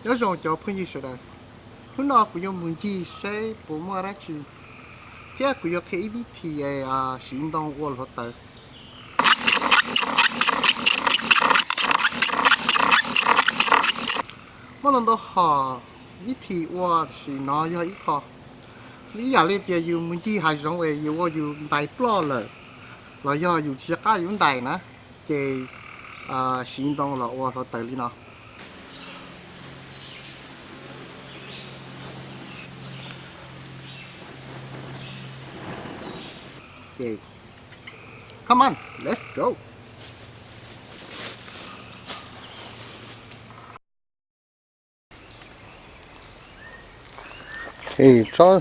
nhớ rồi cho phương gì sẽ đây hôm nọ của những muốn gì sẽ bố mua ra chi thế của những cái ý thì sử dụng qua là tới mà lần đó họ ý thì qua sử nó cho ít khó lý giải lên thì dùng muốn gì hay dùng về dùng qua dùng đại plo là do dùng chỉ cái dùng đại nè thì sử dụng là qua là tới đi nó okay. Come on, let's go. Thì cho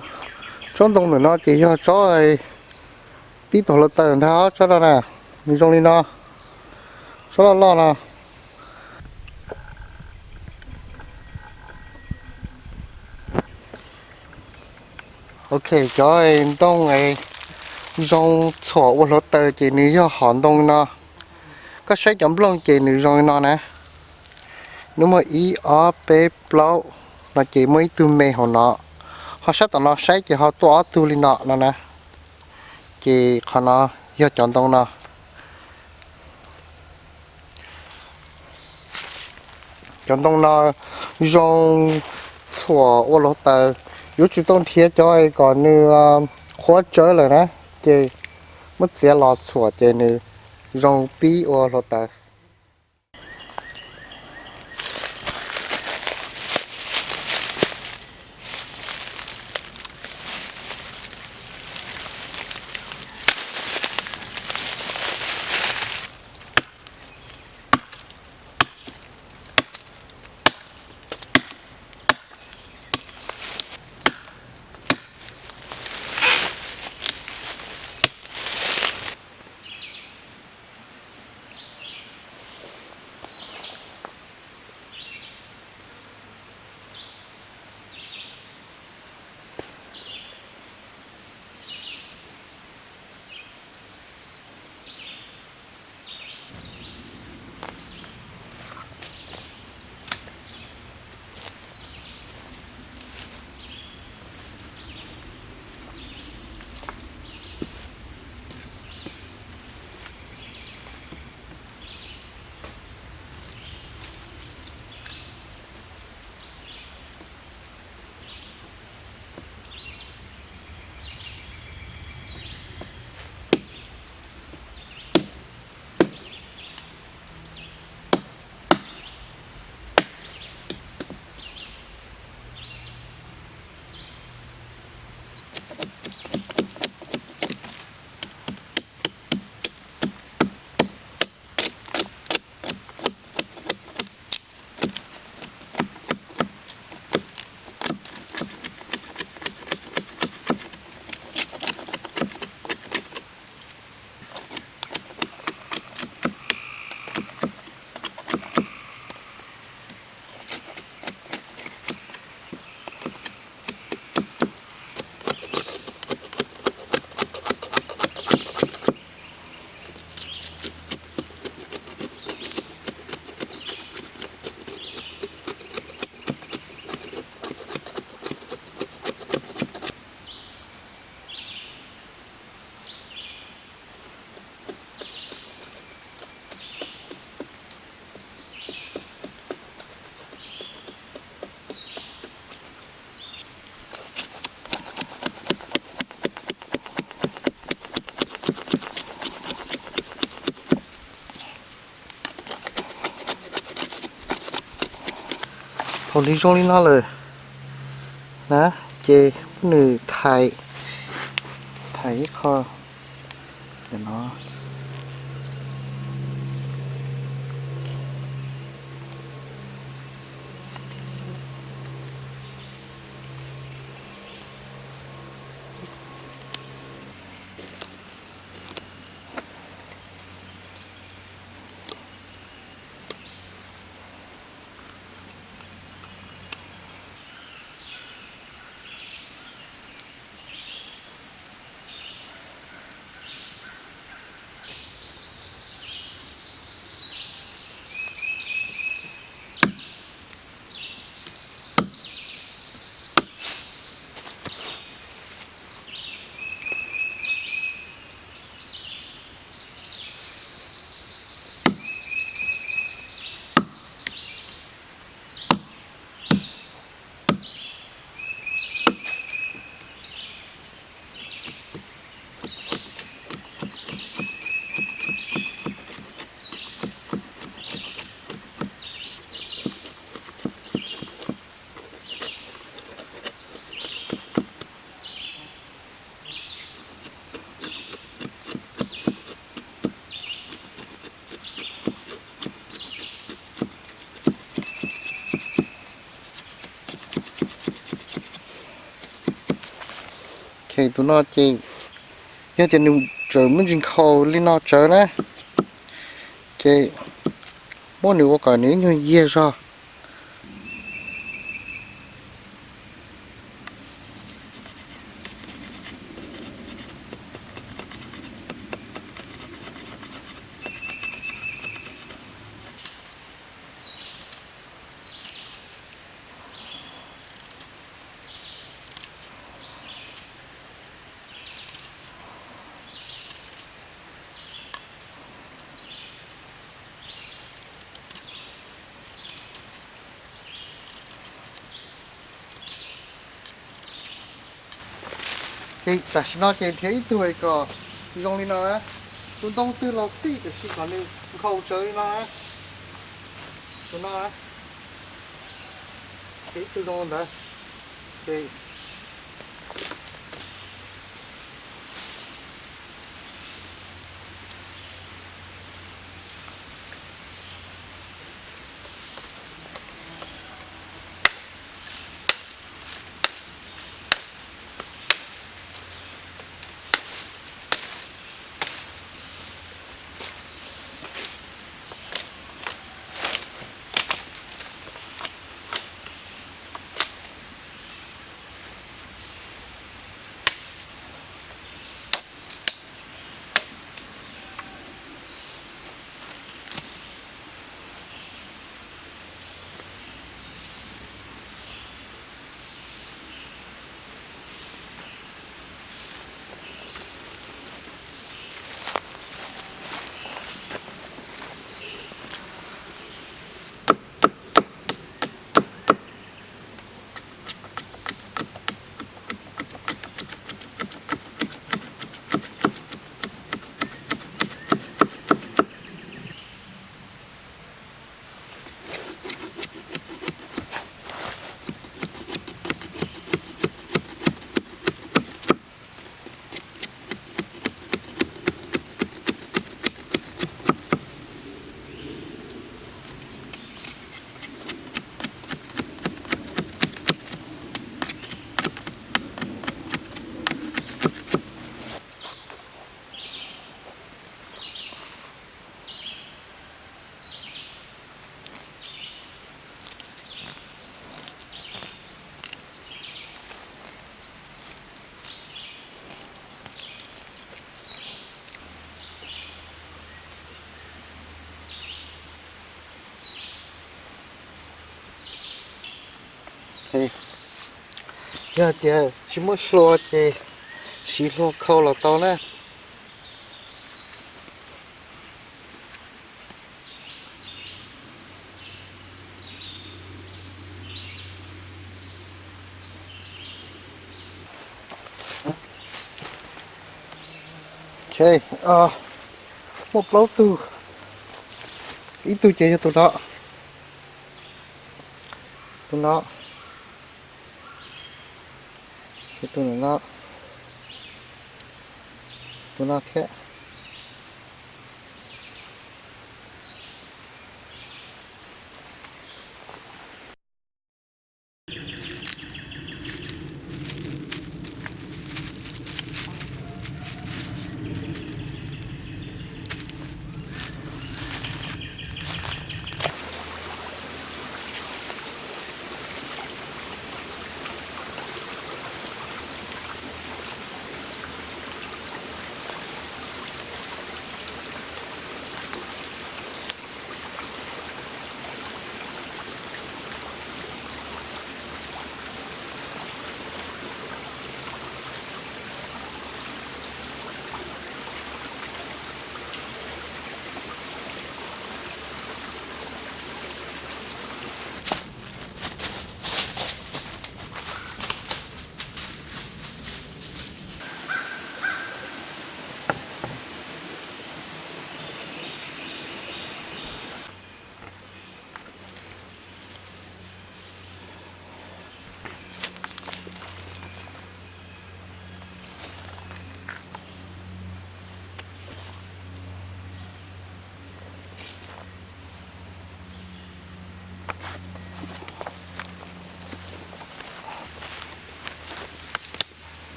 đông nữa nó chỉ cho ai tí tổ lực tờ tháo cho nó nè đi trong đi nó cho nó lo nè ok cho ai đông ai trong chỗ của lực tờ chỉ ní cho hòn đông nó có sẽ chấm lông chỉ ní trong nó nè nếu mà ý ở bé plau là chỉ mới từ mê họ nó họ sẽ tao nó sẽ chỉ họ toa từ đi nó nè chỉ họ nó do chọn đông nó chọn đông nó trong chỗ của lực tờ nếu chỉ đông thiết cho ai còn như khóa chơi rồi nè chỉ mất sẽ lọt chỗ chỉ như trong bí của lực tờ thôi đi trong đi nóเลยนะเจหนึ่งไทยคอเดี๋ยวเนาะ tụi nó chơi giờ thì nếu trời muốn chừng khâu lên nó trời nè chơi mỗi nếu có cả nếu như dễ sao thì tại sao nó chơi thế tuổi có dùng đi nó á tụi đông từ lâu xí cái xí còn đi khâu chơi nó á tụi nó á thế từ đông đó thì thì giờ thì chỉ muốn lo thì chỉ lo khâu là tao nè ok một lỗ từ ít tôi chơi cho tụi nó cái tụi nó thế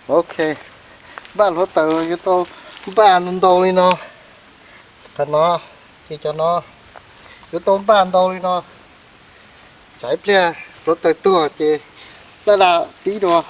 ok bạn hỗ trợ cho tôi bạn tôi nó cái nó thì cho nó cho tôi bạn tôi nó trái ple hỗ trợ tua thì là tí đó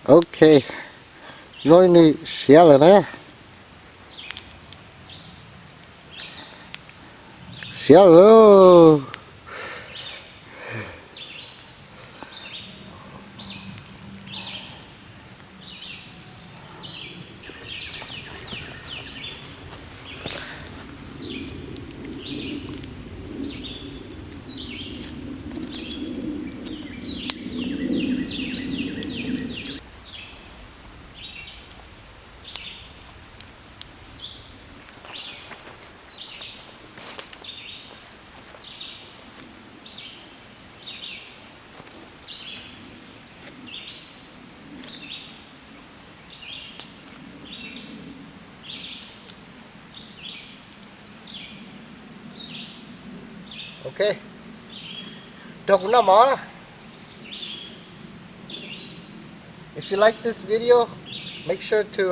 Ok, rồi này xé rồi đấy, xé rồi. Ok, được nó mỏ đó. If you like this video, make sure to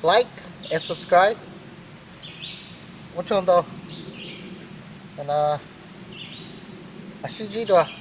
like and subscribe. What's on though? And I see you.